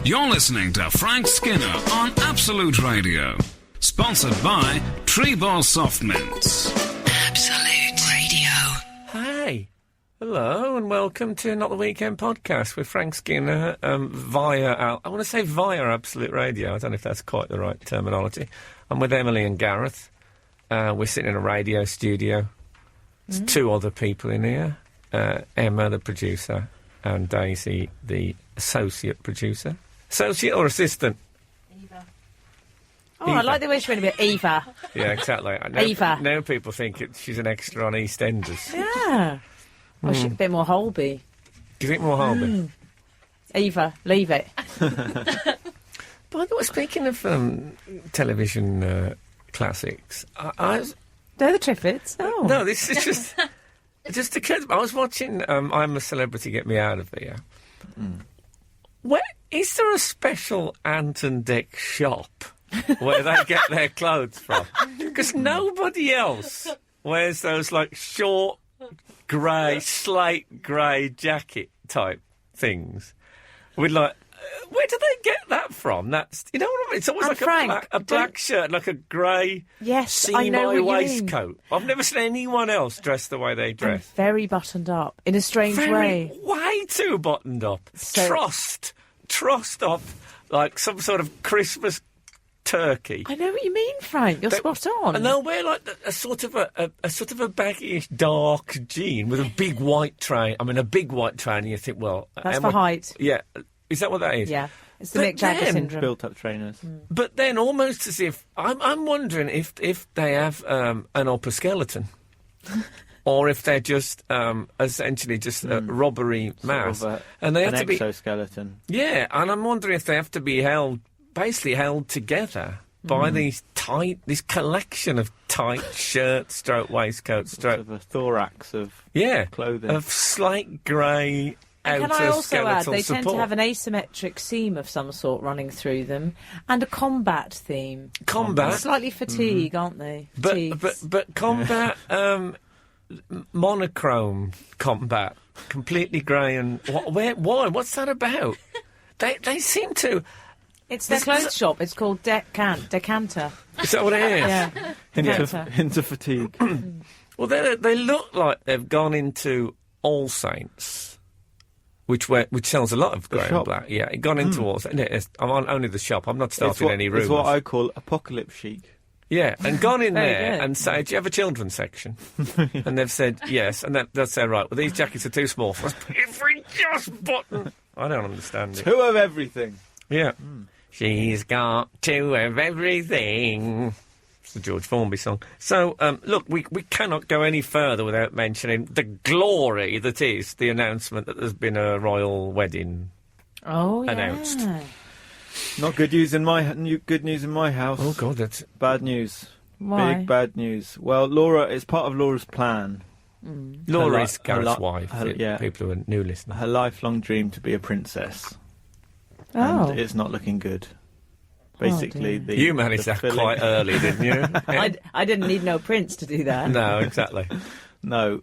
You're listening to Frank Skinner on Absolute Radio. Sponsored by Treeball Soft Mints. Absolute Radio. Hey. Hello and welcome to Not the Weekend podcast with Frank Skinner via Absolute Radio. I don't know if that's quite the right terminology. I'm with Emily and Gareth. We're sitting in a radio studio. There's two other people in here. Emma, the producer, and Daisy, the associate producer. Associate or assistant? Eva. Oh, Eva. I like the way she went a bit Eva. Yeah, exactly. Eva. Now people think she's an extra on EastEnders. Yeah. Well, she's a bit more Holby. Do you think more Holby? Eva, leave it. By the way, speaking of television classics, They're the Triffids. Oh. No, this is just occurred. I was watching I'm a Celebrity, Get Me Out of Here. Where is there a special Ant and Dec shop where they get their clothes from? Because nobody else wears those like short, grey, slate grey jacket type things with like. Where do they get that from? That's, you know what I mean? It's always like Frank, a black shirt, like a grey I know what you mean. waistcoat. I've never seen anyone else dressed the way they dress. And very buttoned up in a strange way. Way too buttoned up. So- Trussed up like some sort of Christmas turkey. I know what you mean, Frank. You're spot on. And they'll wear like a sort of a baggyish dark jean with a big white train. I mean, a big white train, and you think, well, That's for height. Yeah. Is that what that is? Yeah. It's the But Mick Jagger then- syndrome. Built-up trainers. But then, almost as if I'm wondering if they have an upper skeleton, or if they're just essentially just a robbery mass, Sort of and they have an to be. exoskeleton. Yeah, and I'm wondering if they have to be basically held together by this collection of tight shirts, stroke waistcoats, Sort stroke. of a thorax of Yeah, clothing. of slight grey. And can I outer also add, skeletal they support. tend to have an asymmetric seam of some sort running through them, and a combat theme. Combat, Slightly fatigue, aren't they? but combat, monochrome combat, completely grey and why? What's that about? They seem to. It's their clothes shop. It's called Decanter. Is that what it is? Yeah. Decanter. into fatigue. Well, they look like they've gone into All Saints. Which sells a lot of grey and shop. black. Yeah, it gone into all. I'm on only the shop. I'm not starting any rumours. It's what I call apocalypse chic. Yeah, and gone in Very there good. and say, do you have a children's section? And they've said yes, and they'll say, right, well, these jackets are too small for us. If we just button... I don't understand it. Two of everything. Yeah. She's got two of everything. It's the George Formby song. So, look, we cannot go any further without mentioning the glory that is the announcement that there's been a royal wedding. Oh, yeah. Announced. Not good news in my house. Oh, God, that's... Bad news. Why? Big bad news. Well, Laura, it's part of Laura's plan. Laura is her Gareth's li- wife, her- for yeah. people who are new listeners. Her lifelong dream to be a princess. Oh. And it's not looking good. Basically, dear. You managed that filling- quite early, didn't you? I didn't need no prince to do that. No, exactly. No.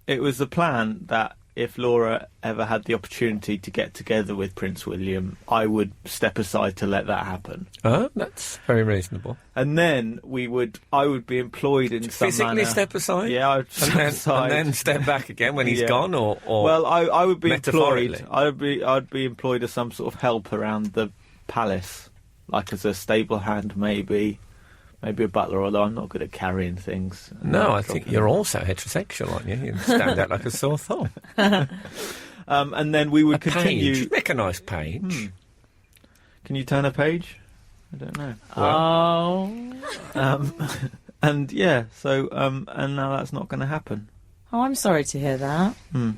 It was the plan that if Laura ever had the opportunity to get together with Prince William, I would step aside to let that happen. Oh, that's very reasonable. And then I would be employed in some Physically manner. step aside? Yeah, I would step aside. And then step back again when he's Yeah. gone, or well, I would be metaphorically? employed. I'd be employed as some sort of help around the palace, like as a stable hand, maybe a butler. Although I'm not good at carrying things. No, I think you're also heterosexual, aren't you? You stand out like a sore thumb. And then we would continue. Page. Make a nice page. Can you turn a page? I don't know. Oh. And yeah, so and now that's not going to happen. Oh, I'm sorry to hear that.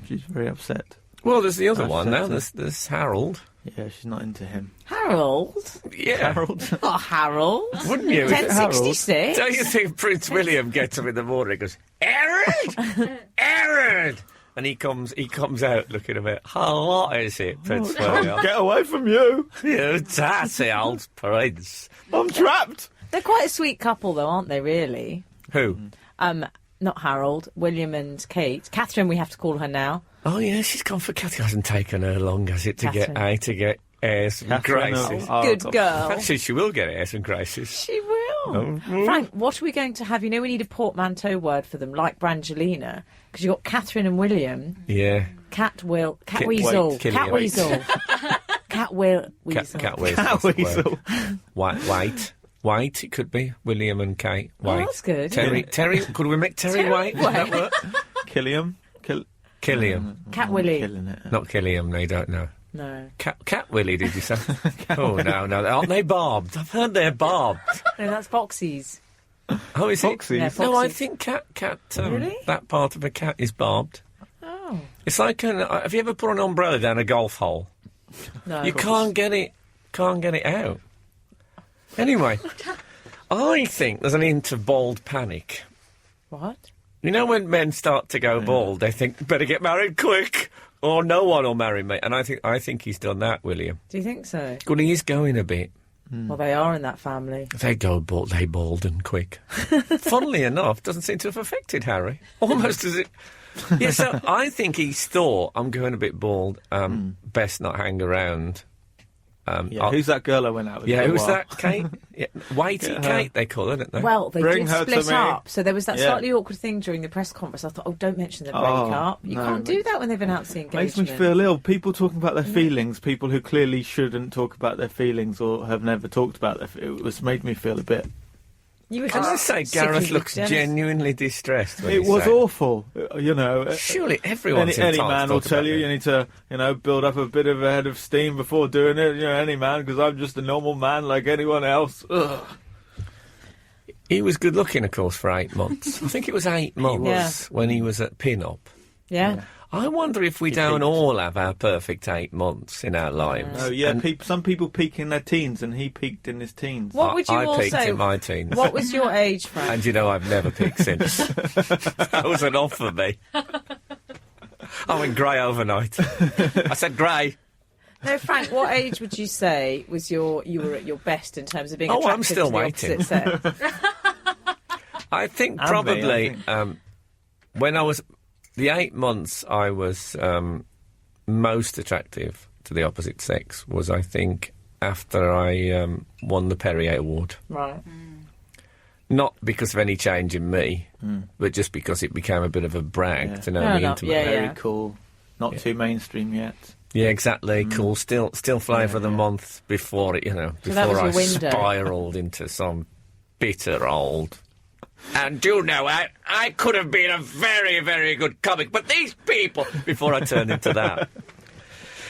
She's very upset. Well, there's the other That's one now. it. There's Harold. Yeah, she's not into him. Harold? Yeah. Harold. Oh, Harold. Wouldn't you? 1066. Don't you think Prince William gets up in the morning and goes, Harold! Harold! And he comes out looking a bit, how what is it, Prince William? Get away from you! You tatty old prince. I'm trapped. They're quite a sweet couple, though, aren't they, really? Who? Not Harold, William and Kate. Catherine, we have to call her now. Oh, yeah, she's gone for Cathy. It hasn't taken her long, has it, to get airs and Catherine, graces. Good God. girl. Actually, she will get airs and graces. She will. Frank, what are we going to have? You know, we need a portmanteau word for them, like Brangelina, because you've got Catherine and William. Yeah. Cat Weasel. Killian. Cat Weasel. Cat Weasel. Cat Weasel. Cat Weasel. White, it could be. William and Kate. White. Oh, that's good. Terry, could we make Terry White? Would that work? Killiam. Killiam. Cat Willie. Killing it. Not Killiam, they don't know. No. Cat Willie, did you say? Oh, no. Aren't they barbed? I've heard they're barbed. No, that's Foxies. Oh, is Foxies? it? Yeah, No, I Foxies. think cat. Really? That part of a cat is barbed. Oh. It's like have you ever put an umbrella down a golf hole? No. You can't get it out. Anyway, I think there's an hint of bald panic. What? You know when men start to go bald, they think, better get married quick, or no one will marry me. And I think he's done that, William. Do you think so? Good, he is going a bit. Well, they are in that family. They bald and quick. Funnily enough, doesn't seem to have affected Harry. Almost as it... Yeah, so I think he's thought, I'm going a bit bald, best not hang around. Who's that girl I went out with? Yeah, for a who's while? that, Kate? Yeah, Whitey Kate, they call her, don't they? Well, they Bring did her to split me. up. So there was that Yeah. slightly awkward thing during the press conference. I thought, don't mention the break Oh, up. You no, can't do that when they've announced the engagement. Makes me feel ill. People talking about their feelings, people who clearly shouldn't talk about their feelings or have never talked about it made me feel a bit... You were Can I say Gareth looks genuinely distressed when It you was say awful, you know. Surely everyone's Any entitled man to will talk tell about you it. you need to, build up a bit of a head of steam before doing it. You know, any man, because I'm just a normal man like anyone else. Ugh. He was good looking, of course, for 8 months. I think it was 8 months when he was at Pin-Up. Yeah. I wonder if we don't all have our perfect 8 months in our lives. Oh yeah, And some people peak in their teens, and he peaked in his teens. What would you I all peaked say? in my teens. What was your age, Frank? And you know I've never peaked since. That was an off for me. I went grey overnight. I said grey. No, Frank, what age would you say was you were at your best in terms of being attractive I'm still to the waiting. opposite sex? I think And probably me, I think. when I was... The 8 months I was most attractive to the opposite sex was, I think, after I won the Perrier Award. Right. Not because of any change in me, but just because it became a bit of a brag Yeah. to know Fair me enough, intimately. Very cool. Not too mainstream yet. Yeah, exactly. Cool. Still flavour of the month before it, that before was I your window. spiralled into some bitter old. And you know, I could have been a very, very good comic, but these people, before I turned into that.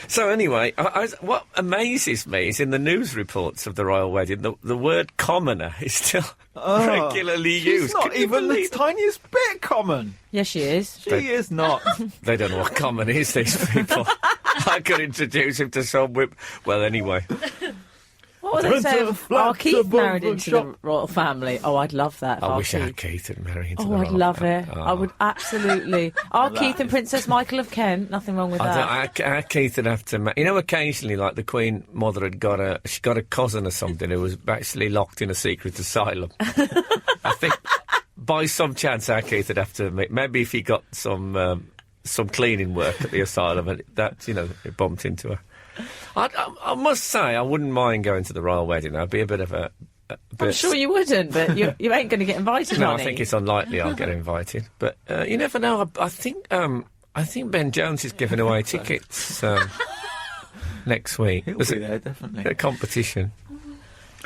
So anyway, what amazes me is in the news reports of the royal wedding, the word commoner is still regularly She's used. not Can you even the believe that? tiniest bit common. Yes, she is. She is not. They don't know what common is, these people. I could introduce him to some whip. Well, anyway. What would they say Winter of flats our Keith above married the into shop. the royal family? Oh, I'd love that. if I our wish I had Keith- Keith and Mary into the Oh, I'd royal love family. it. Oh. I would absolutely. Our Keith and Princess Michael of Kent. Nothing wrong with that. Our Keith would have to... occasionally, like the Queen Mother had got a cousin or something who was actually locked in a secret asylum. I think by some chance our Keith would have to admit, maybe if he got some cleaning work at the asylum, and it bumped into her. I must say, I wouldn't mind going to the royal wedding. I'd be a bit of a I'm sure you wouldn't, but you ain't going to get invited, No, honey. I think it's unlikely I'll get invited. But you never know. I think Ben Jones is giving away tickets next week. He'll There's be there, definitely. a competition.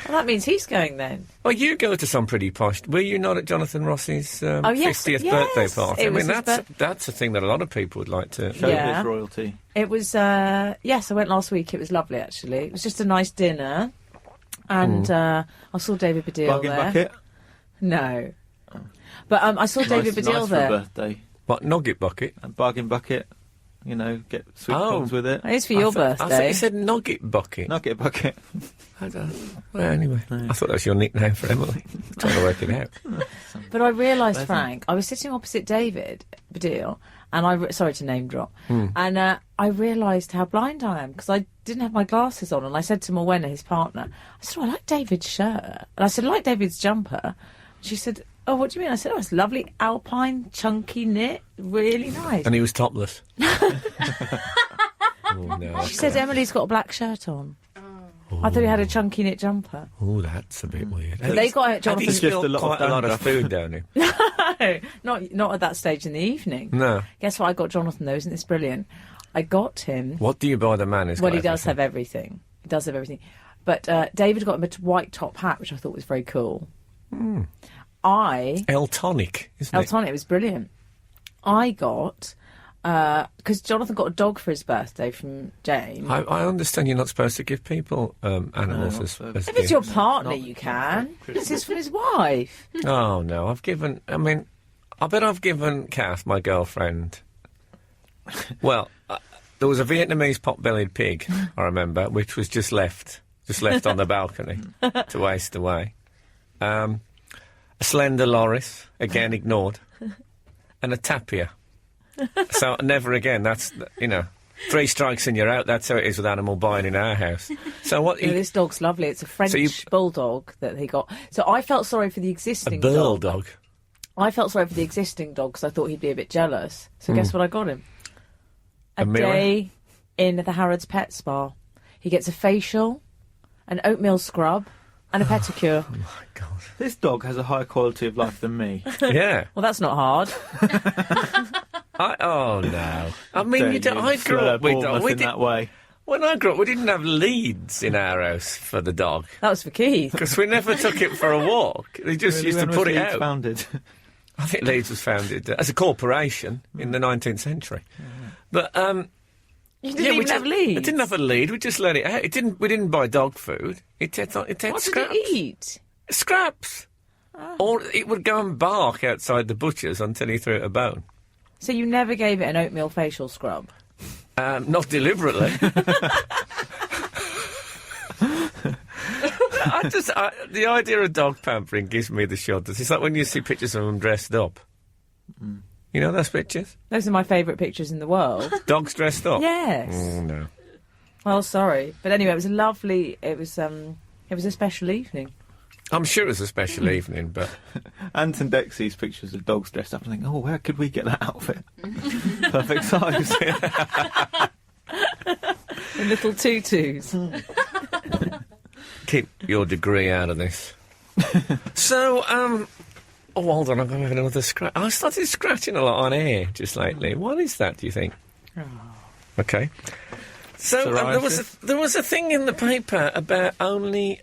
Well, that means he's going then. Well, you go to some pretty posh... Were you not at Jonathan Ross's yes, 50th yes, birthday party? it was his that's a thing that a lot of people would like to... Show Yeah. his royalty. It was, yes, I went last week. It was lovely, actually. It was just a nice dinner. And I saw David Baddiel Bargain there. bucket. No. But I saw David nice, Baddiel nice for there. a birthday. What, Nugget Bucket? A bargain bucket. Get sweet corns with it. It is for your I thought birthday. you said Nugget Bucket. Nugget bucket. I don't... Well, anyway, I thought that was your nickname for Emily. Trying to work it out. But I realised, Frank, I was sitting opposite David Baddiel, and sorry to name drop, and I realised how blind I am, because I didn't have my glasses on, and I said to Morwenna, his partner, I said, I like David's shirt. And I said, I like David's jumper. She said, oh, what do you mean? I said, oh, it's lovely, alpine, chunky knit, really nice. And he was topless. Oh, no. She said, Emily's got a black shirt on. I thought he had a chunky knit jumper. Oh, that's a bit weird. They got Have you Jonathan. spilled quite a lot of food down him? No, not at that stage in the evening. No. Guess what I got Jonathan, though? Isn't this brilliant? I got him... What do you buy the man who's Well, got he does have everything. He does have everything. But David got him a white top hat, which I thought was very cool. Eltonic, isn't it? Eltonic, it was brilliant. I got... Because Jonathan got a dog for his birthday from Jane. I understand you're not supposed to give people animals as If it's gifts. your partner, you can. This is from his wife. Oh, no, I bet I've given Kath, my girlfriend... Well, there was a Vietnamese pot-bellied pig, I remember, which was just left on the balcony to waste away. A slender loris, again ignored, and a tapir. So never again. That's 3 strikes and you're out. That's how it is with animal buying in our house. So what? This dog's lovely. It's a French bulldog that he got. So I felt sorry for the existing bulldog. I felt sorry for the existing dog because I thought he'd be a bit jealous. So guess what I got him? A mirror? Day in the Harrods Pet Spa. He gets a facial, an oatmeal scrub, and a pedicure. Oh my God! This dog has a higher quality of life than me. Yeah. Well, that's not hard. Oh no! I mean, I grew up with dogs. in that way. When I grew up, we didn't have leads in our house for the dog That was for Keith. because we never took it for a walk. They just used to When put was it Leeds out. founded? I think Leeds was founded as a corporation in the 19th century. But You didn't even have leads. It didn't have a lead. We just let it out. We didn't buy dog food. It had What scraps. did it eat? Scraps. Or it would go and bark outside the butcher's until he threw it a bone. So you never gave it an oatmeal facial scrub? Not deliberately. The idea of dog pampering gives me the shudders. It's like when you see pictures of them dressed up. You know those pictures? Those are my favourite pictures in the world. Dogs dressed up? Yes. Oh, no. Well, sorry. But anyway, it was lovely. It was a special evening. I'm sure it was a special evening, but... Anton Deck sees pictures of dogs dressed up and think, oh, where could we get that outfit? Perfect size. The little tutus. Keep your degree out of this. So, oh, hold on, I'm going to have another scratch. I started scratching a lot on air just lately. What is that, do you think? Okay. So, there was a thing in the paper about only...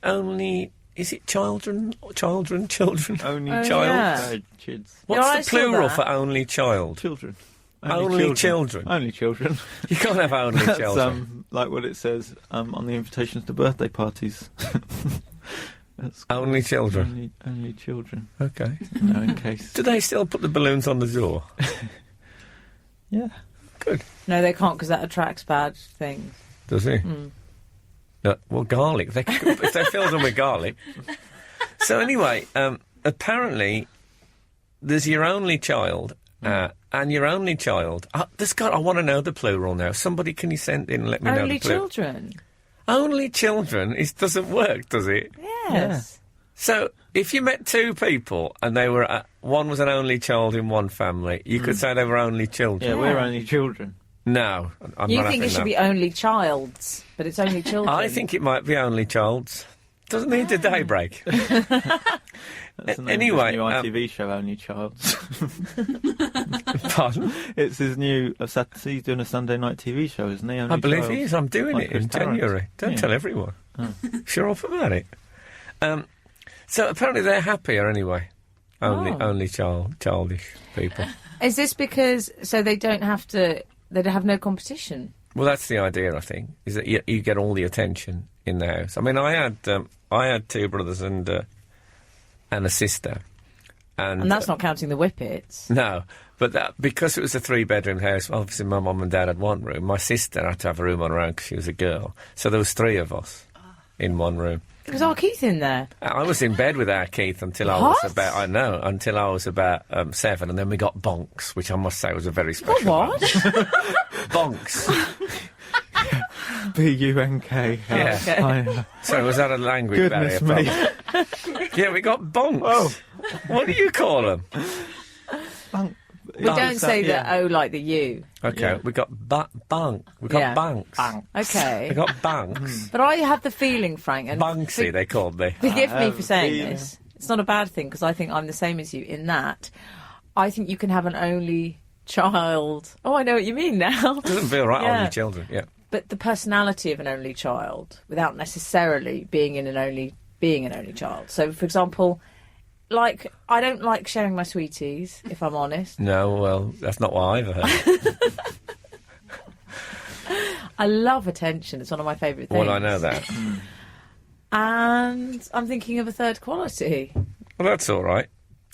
Is it children? Only Child? yeah. Kids. What's I the saw plural that. for only child? Children. Only children. Only children. You can't have only That's children. like what it says on the invitations to birthday parties. That's Only children. Only children. Okay. In case. Do they still put the balloons on the door? Yeah. Good. No, they can't because that attracts bad things. Does he? No, well, garlic. If they fill them with garlic. So anyway, apparently, there's your only child, and your only child. I want to know the plural now. Somebody, can you send in and let me know Only the plural? children. Only children. It doesn't work, does it? Yes. So if you met 2 people and they were one was an only child in one family, you could say they were only children. Yeah, we're only children. No, I'm You not think it having should that. be only child's, but it's only children. I think it might be only child's. Doesn't need a daybreak. That's the name Anyway, of his new ITV show, Only Child's. Pardon? It's his new... he's doing a Sunday night TV show, isn't he? Only I believe Child's. he is. I'm doing Like it in Chris Tarrant. January. Don't Yeah. tell everyone. Sure off about it. So apparently they're happier anyway. Only childish people. Is this because they don't have to? They have no competition. Well, that's the idea. I think is that you get all the attention in the house. I mean, I had 2 brothers and a sister, And that's not counting the whippets. No, but because it was a 3-bedroom house, obviously my mum and dad had one room. My sister had to have a room on her own because she was a girl. So there was 3 of us in one room. Was our Keith in there? I was in bed with our Keith until I was about 7, and then we got Bonks, which I must say was a very special What? Bonks. B-U-N-K. Yeah. Okay. So was that a language Goodness barrier me. problem? Yeah, we got Bonks. Oh. What do you call them? We don't say the O like the U. Okay, we got bunk. We got Yeah. bunks. Okay. We got bunks. But I have the feeling, Frank, and Bunksy, they called me. forgive me for saying feeling. this. It's not a bad thing, because I think I'm the same as you in that I think you can have an only child. Oh, I know what you mean now. Doesn't feel right Yeah. on your children, yeah. But the personality of an only child, without necessarily being an only child. So, for example, like, I don't like sharing my sweeties, if I'm honest. No, well, that's not what I ever heard. I love attention. It's one of my favourite things. Well, I know that. And I'm thinking of a third quality. Well, that's all right.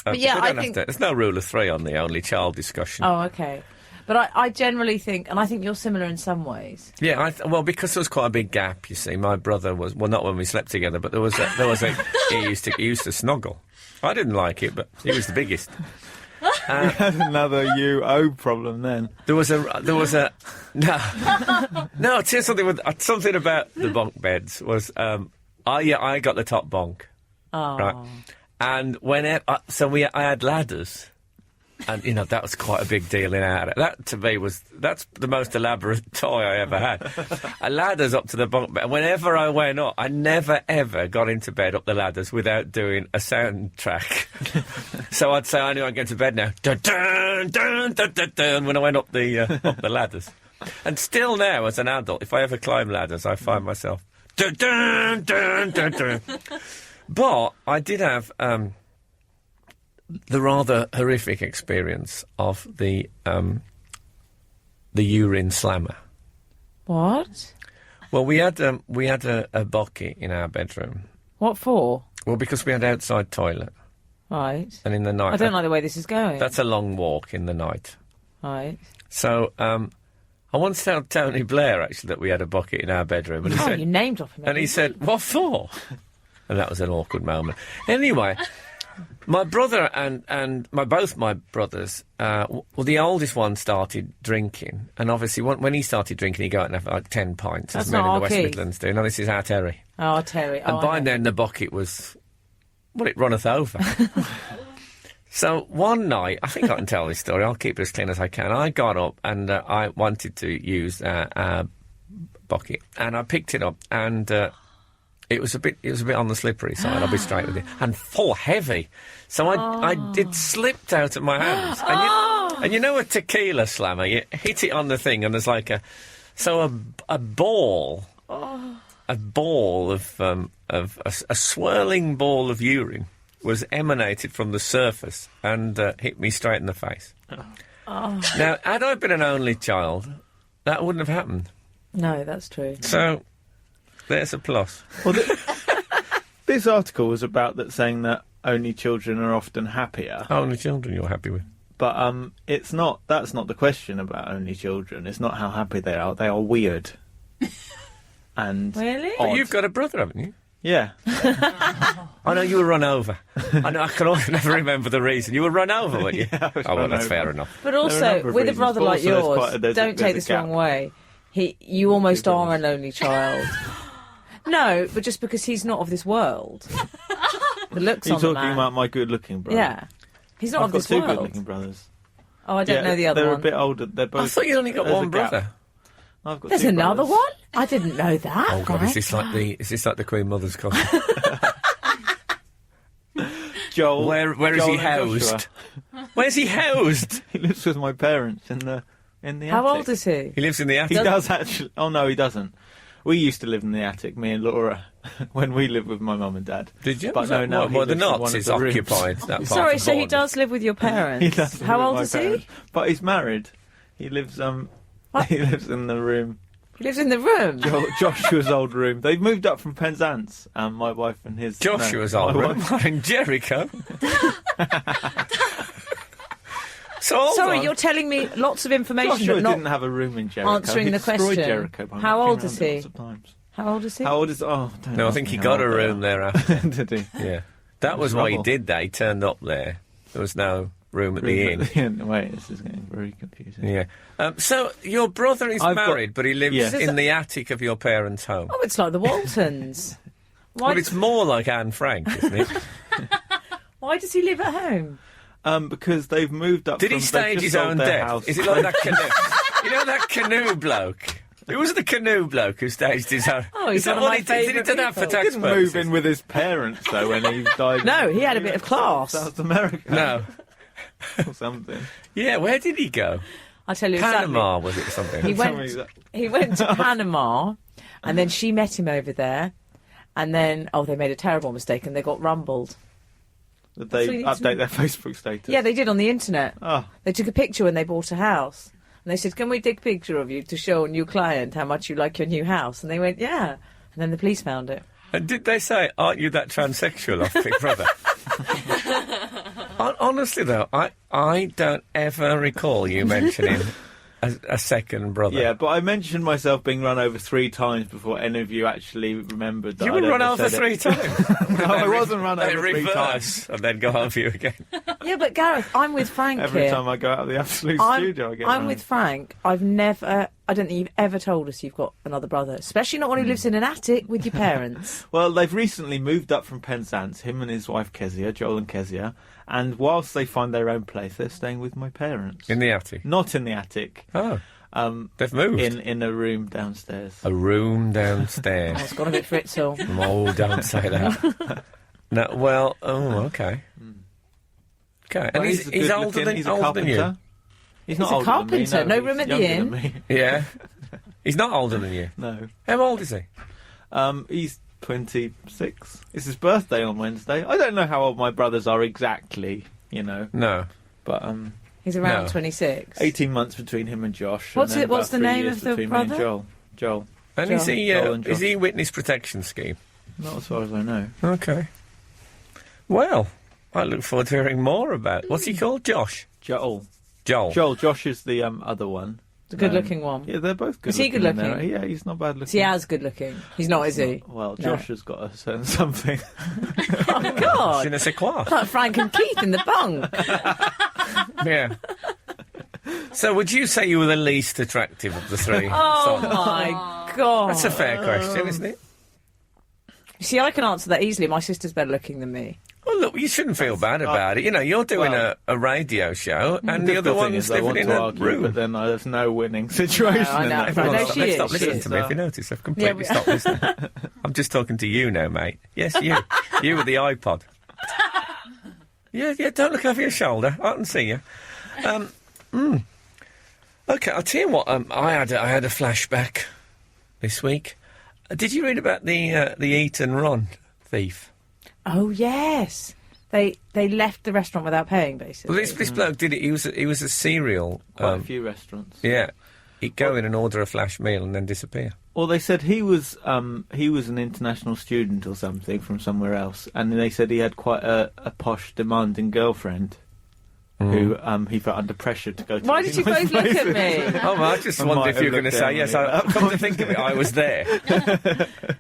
But yeah, we I don't have think- to, there's no rule of three on the only child discussion. Oh, okay. But I generally think, and I think you're similar in some ways. Yeah, well, because there was quite a big gap. You see, my brother was not when we slept together, but there was he used to snuggle. I didn't like it, but he was the biggest. We had another UO problem then. There was a no. It's just something about the bunk beds was I got the top bunk, Oh. right, and whenever I had ladders. And, that was quite a big deal in our... That, to me, that's the most elaborate toy I ever had. A ladder's up to the bunk bed. And whenever I went up, I never, ever got into bed up the ladders without doing a soundtrack. So I'd say, I knew I'd get to bed now. Dun, dun, dun, dun, dun, dun, when I went up the ladders. And still now, as an adult, if I ever climb ladders, I find myself... Dun, dun, dun, dun, dun. But I did have... the rather horrific experience of the urine slammer. What? Well, we had a bucket in our bedroom. What for? Well, because we had outside toilet, Right. and in the night. I don't like the way this is going. That's a long walk in the night. Right. So I once told Tony Blair actually that we had a bucket in our bedroom, and he Oh, said, you name dropping me. and he said, "What for?" And that was an awkward moment. Anyway. My brother and both my brothers, the oldest one started drinking, and obviously when he started drinking, he'd go out and have like 10 pints, That's as men not in the our West Keith. Midlands do. No, this is our Terry. Oh, Terry. And by then the bucket was, well, it runneth over. So one night, I think I can tell this story, I'll keep it as clean as I can. I got up and I wanted to use our bucket, and I picked it up, and... It was a bit on the slippery side, I'll be straight with you. And full heavy. So it slipped out of my hands. And you know a tequila slammer, you hit it on the thing and there's like a ball of a swirling ball of urine was emanated from the surface and hit me straight in the face. Now, had I been an only child, that wouldn't have happened. No, that's true. So... there's a plus. Well, this article was about that saying that only children are often happier. Only children you're happy with. But it's not. That's not the question about only children. It's not how happy they are. They are weird. And Really? But odd. you've got a brother, haven't you? Yeah. I know you were run over. I can always never remember the reason. You were run over, weren't you? Yeah, I was oh, well, run that's over. fair enough. But There are a also, number of with a reasons, brother but like also there's yours, quite a- there's a- don't take there's a this the wrong gap. way. You almost Two are brothers. an only child. No, but just because he's not of this world. The looks You're on the talking man. about my good-looking brother. Yeah. He's not I've of got this two world. good-looking brothers. Oh, I don't know the other they're one. a bit older. They're both. I thought you only got there's one a gap. brother. I've got There's two another brothers. one? I didn't know that. Oh, God, Frank. is this like the Queen Mother's costume? Joel. Where is Joel he and housed? Joshua. Where's he housed? He lives with my parents in the How attic. old is he? He lives in the He attic. does actually. Oh no, he doesn't. We used to live in the attic, me and Laura, when we lived with my mum and dad. Did you? But Was no, that no. what- he well, the lives in one of Nazis the rooms. occupied that part Sorry, of so he Bournemouth. does live with your parents? He does live How with old my is parents. he? But he's married. He lives he lives in the room. He lives in the room. Joshua's old room. They've moved up from Penzance, my wife and his. Joshua's no, old my room. wife- In Jericho. So hold Sorry, on. you're telling me lots of information, Joshua but not didn't have a room in Jericho. answering He the destroyed question. Jericho by How knocking old around is it he? lots of times. How old is he? How old is? Oh, don't No, I ask think me he how got a old they room are. thereafter. Did he? Yeah. That was why he Rubble. did that. He turned up there. There was no room at the inn. Wait, this is getting very confusing. Yeah. So your brother is I've got- married, but he lives Yes. in the attic of your parents' home. Oh, it's like the Waltons. Why, Well, it's more like Anne Frank, isn't it? why does he live at home? Because they've moved up. Did he stage his own death? House. Is it like that canoe? You know that canoe bloke? Who was the canoe bloke who staged his own? Oh, he's Is that one of my what he did? Did he do that for favourite tax He didn't purposes? move in with his parents though when he died. No, he had a bit of class. South America. No. Or something. Yeah, where did he go? I'll tell you Panama, was it, or something? He Tell me went. that. He went to Panama, and then she met him over there, and then they made a terrible mistake and they got rumbled. Did they So you need to update their Facebook status? Yeah, they did on the internet. Oh, They took a picture when they bought a house. And they said, can we take a picture of you to show a new client how much you like your new house? And they went, yeah. And then the police found it. And did they say, aren't you that transsexual off Big Brother? Honestly, though, I don't ever recall you mentioning a second brother. yeah, but I mentioned myself being run over 3 times before any of you actually remembered that You I'd were run ever over said 3 it. times. No, I wasn't run They over 3 reverse times. and then go over you again. Yeah, but Gareth, I'm with Frank Every here. time I go out of the Absolute studio, I get I'm run with Frank. I don't think you've ever told us you've got another brother, especially not when he lives in an attic with your parents. Well, they've recently moved up from Penzance, him and his wife Kezia, Joel and Kezia, and whilst they find their own place, they're staying with my parents. In the attic. Not in the attic. Oh, they've moved. In a room downstairs. A room downstairs. It's gone a bit Fritzl. Oh, don't say that. No, well, okay. Okay, and Well, he's good older looking- than he's a older than carpenter. you. He's not a older than me, carpenter, no he's room at the younger inn. than me. Yeah, he's not older than you. No. How old is he? He's 26. It's his birthday on Wednesday. I don't know how old my brothers are exactly, No. but He's around No. 26. 18 months between him and Josh. What's and then it- what's about the 3 name years of the between me and brother? Joel. And Joel. is he Joel and is Josh. he witness protection scheme? Not as far as I know. Okay. Well, I look forward to hearing more about. What's he called? Josh. Joel. Joel. Josh is the other one. The good-looking one. Yeah, they're both good. Is he looking in good-looking? there. Yeah, he's not bad looking. Is he as good-looking? He's not, is he? Well, No. Josh has got a certain something. Oh, my God. Je ne sais quoi. Like Frank and Keith in the bunk. Yeah. So, would you say you were the least attractive of the 3? Oh, sons? my God. That's a fair question, isn't it? See, I can answer that easily. My sister's better looking than me. Well, look, you shouldn't feel bad about it. You know, you're doing well, a radio show, and the other Difficult thing one's is I living want in to a argue, room. but then there's no winning situation. I in know. that. Everyone No, stop, she they've is, stopped she listening is. to me. If you notice, I've completely we- stopped listening. I'm just talking to you now, mate. Yes, you. You with the iPod. Yeah, don't look over your shoulder. I can see you. Okay, I'll tell you what. I had a flashback this week. Did you read about the Eat and Run thief? Oh, yes. They left the restaurant without paying, basically. Well, this bloke did it. He was a serial. Quite a few restaurants. Yeah, he'd go in and order a flash meal and then disappear. Well, they said he was an international student or something from somewhere else, and they said he had quite a posh, demanding girlfriend who he felt under pressure to go to. Why did you both look at me? Oh, well, I just I wondered might if you were have going to looked say down yes. on you. Come to think of it, I was there.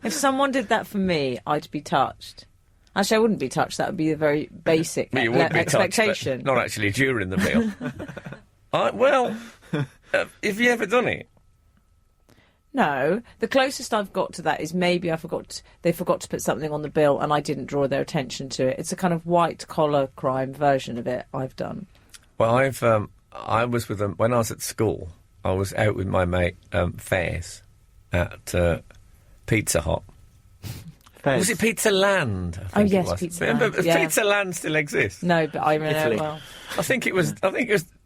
If someone did that for me, I'd be touched. Actually, I wouldn't be touched. That would be a very basic You would be touched, but expectation. not actually during the meal. Well, have you ever done it? No, the closest I've got to that is maybe they forgot to put something on the bill and I didn't draw their attention to it. It's a kind of white collar crime version of it I've done. Well, I was with them when I was at school. I was out with my mate Fairs at Pizza Hut. Fez. Was it Pizza Land? I Oh, think yes, it was. Pizza Remember, Land, yeah. Pizza Land still exists. No, but I remember Italy. well. I think it was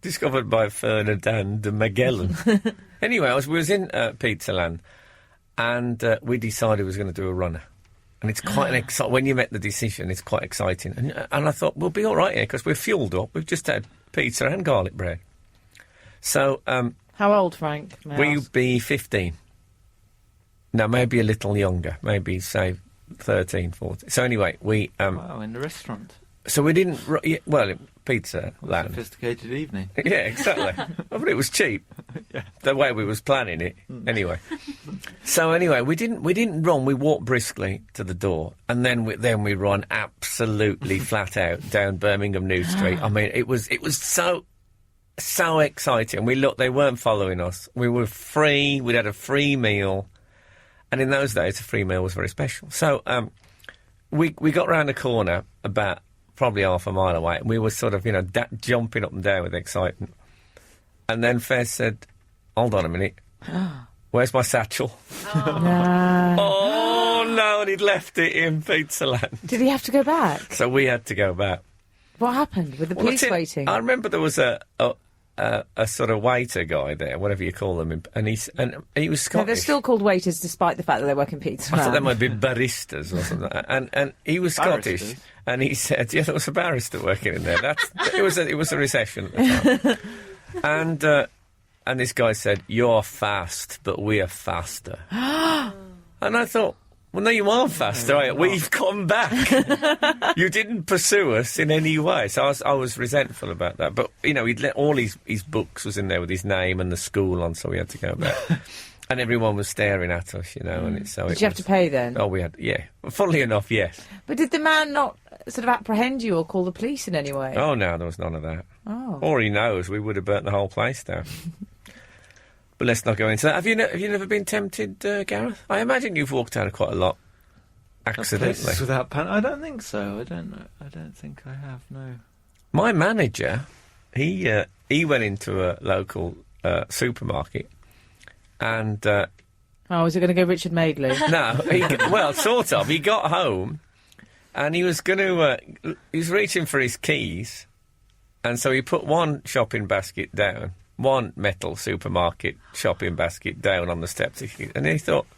discovered by Ferdinand de Magellan. Anyway, we was in Pizza Land, and we decided we was going to do a runner. And it's quite an exciting. When you make the decision, it's quite exciting. And I thought we'll be all right here because we're fueled up. We've just had pizza and garlic bread. So How old, Frank? May I we'll ask? be 15. No, maybe a little younger. Maybe say 13, 14. So anyway, we Wow, in the restaurant. so we didn't. Pizza Land. Sophisticated evening. Yeah, exactly. But it was cheap. Yeah. The way we was planning it. Anyway. So anyway, we didn't run. We walked briskly to the door, and then we run absolutely flat out down Birmingham New Street. I mean, it was so exciting. They weren't following us. We were free. We'd had a free meal, and in those days, a free meal was very special. So we got round the corner about probably half a mile away, and we were sort of, jumping up and down with excitement. And then Fez said, "Hold on a minute. Where's my satchel?" Oh, no, and he'd left it in Pizzaland. Did he have to go back? So we had to go back. What happened with the police waiting? I remember there was a sort of waiter guy there, whatever you call them, and he was Scottish. No, they're still called waiters despite the fact that they work in Pizza. I thought they might be baristas or something. And he was Scottish, Barristers? and he said, "Yeah, there was a barrister working in there." It was a recession at the time. And this guy said, "You're fast, but we are faster." And I thought, well, no, you are faster. Right? We've come back. You didn't pursue us in any way. So I was resentful about that. But, he'd let all his books was in there with his name and the school on, so we had to go back. And everyone was staring at us, and Did you have to pay then? Oh, we had, yeah. Funnily enough, yes. But did the man not sort of apprehend you or call the police in any way? Oh, no, there was none of that. Oh. Or he knows we would have burnt the whole place down. But let's not go into that. Have you never been tempted, Gareth? I imagine you've walked out quite a lot accidentally. Places without I don't think so. I don't think I have. No. My manager, he went into a local supermarket, and is it going to go Richard Madeley? no, well, sort of. He got home, and he was going to. He was reaching for his keys, and so he put one shopping basket down. One metal supermarket shopping basket down on the steps, and he thought,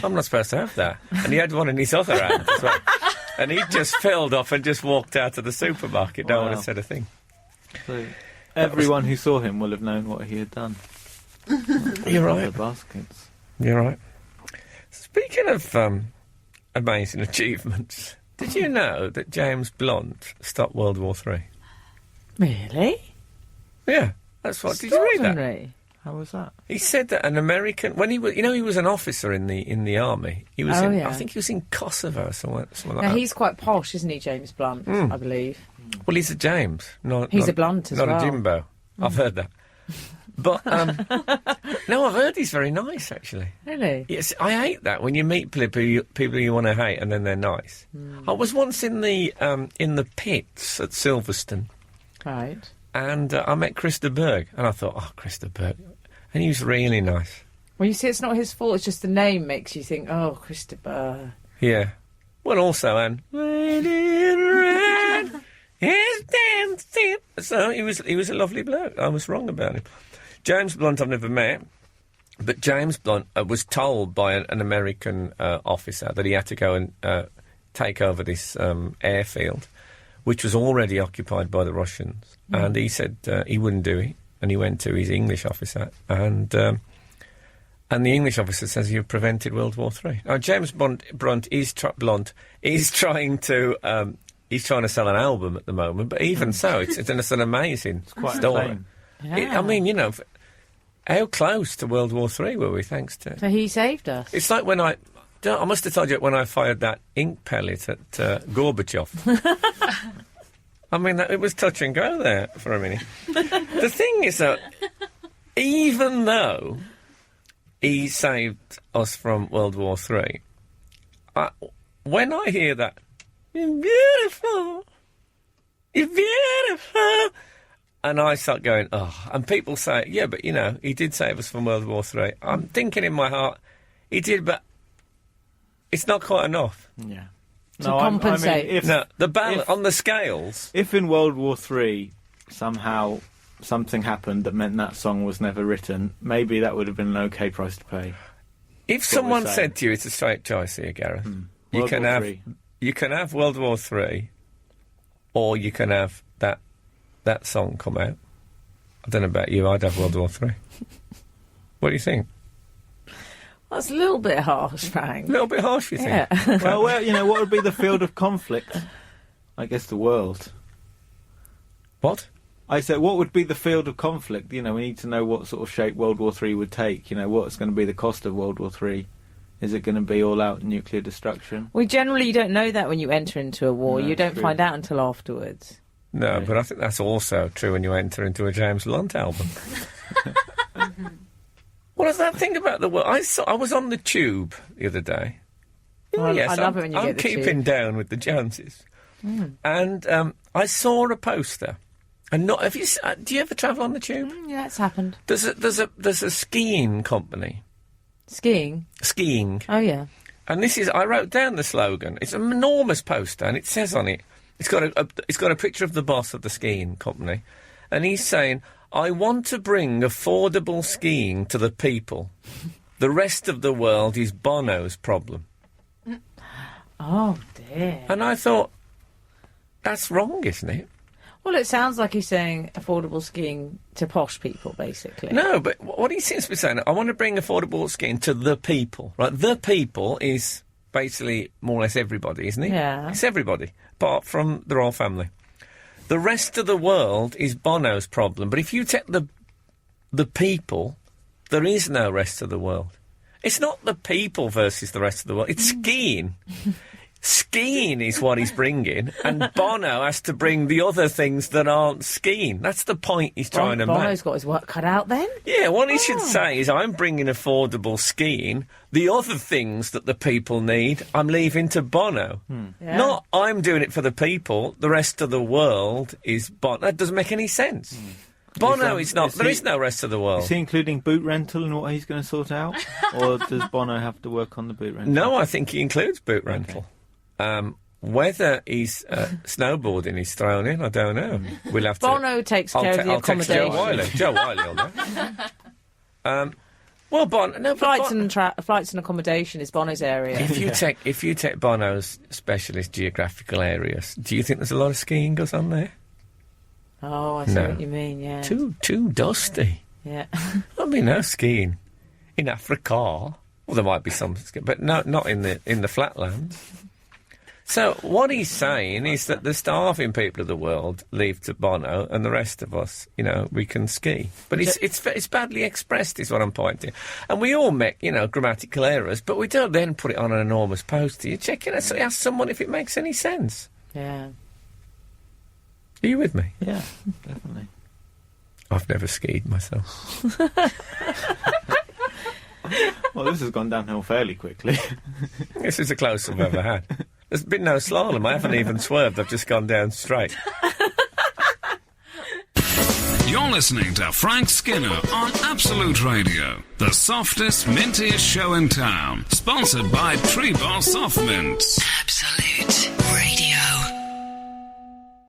"I'm not supposed to have that." And he had one in his other hand as well. And he just filled off and just walked out of the supermarket. No one had said a thing. So everyone who saw him will have known what he had done. You're right. The baskets. You're right. Speaking of amazing achievements, did you know that James Blunt stopped World War III? Really? Yeah. That's what. Did you read that? Extraordinary. How was that? He said that an American, when he was, he was an officer in the army. He was in, yeah. I think he was in Kosovo or somewhere like Now, that. he's quite posh, isn't he, James Blunt, I believe? Well, he's a James. He's a Blunt as not well. Not a Jimbo. I've heard that. But, no, I've heard he's very nice, actually. Really? Yes, I hate that, when you meet people you want to hate and then they're nice. I was once in the pits at Silverstone. Right. And I met Christa Berg, and I thought, Christa Berg. And he was really nice. Well, you see, it's not his fault, it's just the name makes you think, oh, Christopher. Yeah. Well, also, and... So he was a lovely bloke. I was wrong about him. James Blunt I've never met, but James Blunt was told by an American officer that he had to go and take over this airfield, which was already occupied by the Russians. And he said he wouldn't do it. And he went to his English officer, and the English officer says, "You've prevented World War III." Now, James Blunt is trying to sell an album at the moment, but even so, it's an amazing story. Yeah. I mean, how close to World War III were we, thanks to... So he saved us. It's like when I must have told you when I fired that ink pellet at Gorbachev. I mean, it was touch and go there for a minute. The thing is that even though he saved us from World War III, when I hear that, "You're beautiful, you're beautiful," and I start going, oh, and people say, yeah, but, he did save us from World War III. I'm thinking in my heart, he did, but it's not quite enough. Yeah. To compensate. On the scales. If in World War III somehow something happened that meant that song was never written, maybe that would have been an okay price to pay. If someone said to you, it's a straight choice here, Gareth, you can have World War III, or you can have that song come out. I don't know about you, I'd have World War III. What do you think? That's a little bit harsh, Frank. A little bit harsh, you think? Yeah. well, what would be the field of conflict? I guess the world. What? I said, what would be the field of conflict? We need to know what sort of shape World War III would take. What's going to be the cost of World War III? Is it going to be all-out nuclear destruction? Well, generally you don't know that when you enter into a war. No, you don't true. find out until afterwards. No, Okay. but I think that's also true when you enter into a James Blunt album. What does that think about the world? I was on the tube the other day. Well, Yes, I love it when you I'm get the keeping tube. down with the Joneses. And I saw a poster. And not have you? Do you ever travel on the tube? Yeah, it's happened. There's a skiing company. Skiing? Skiing. Oh, yeah. And this is, I wrote down the slogan. It's an enormous poster, and it says on it, it's got a picture of the boss of the skiing company, and he's saying, "I want to bring affordable skiing to the people. The rest of the world is Bono's problem." Oh, dear. And I thought, that's wrong, isn't it? Well, it sounds like he's saying affordable skiing to posh people, basically. No, but what he seems to be saying, I want to bring affordable skiing to the people. Right? The people is basically more or less everybody, isn't it? Yeah. It's everybody, apart from the royal family. The rest of the world is Bono's problem. But if you take the people, there is no rest of the world. It's not the people versus the rest of the world. It's skiing. Skiing is what he's bringing, and Bono has to bring the other things that aren't skiing. That's the point he's trying to make. Bono's got his work cut out then? Yeah, what he should say is, I'm bringing affordable skiing. The other things that the people need, I'm leaving to Bono. Yeah. Not, I'm doing it for the people, the rest of the world is Bono. That doesn't make any sense. Bono is not... There is no rest of the world. Is he including boot rental in what he's going to sort out? Or does Bono have to work on the boot rental? No, I think he includes boot rental. Whether he's snowboarding he's thrown in, I don't know. We'll have to... Bono takes care of the accommodation. I'll text Joe Wiley on that. Well, Bono... Flights and accommodation is Bono's area. If you take Bono's specialist geographical areas, do you think there's a lot of skiing goes on there? Oh, I see what you mean, yeah. Too dusty. Yeah. I mean, no skiing. In Africa, well, there might be some skiing, but no, not in the flatlands. So what he's saying is that the starving people of the world leave to Bono, and the rest of us, we can ski. But it's badly expressed, is what I'm pointing. And we all make, grammatical errors, but we don't then put it on an enormous poster. You check it, so ask someone if it makes any sense. Yeah. Are you with me? Yeah, definitely. I've never skied myself. Well, this has gone downhill fairly quickly. This is the closest I've ever had. There's been no slalom. I haven't even swerved. I've just gone down straight. You're listening to Frank Skinner on Absolute Radio, the softest, mintiest show in town. Sponsored by Tree Bar Soft Mints. Absolute Radio.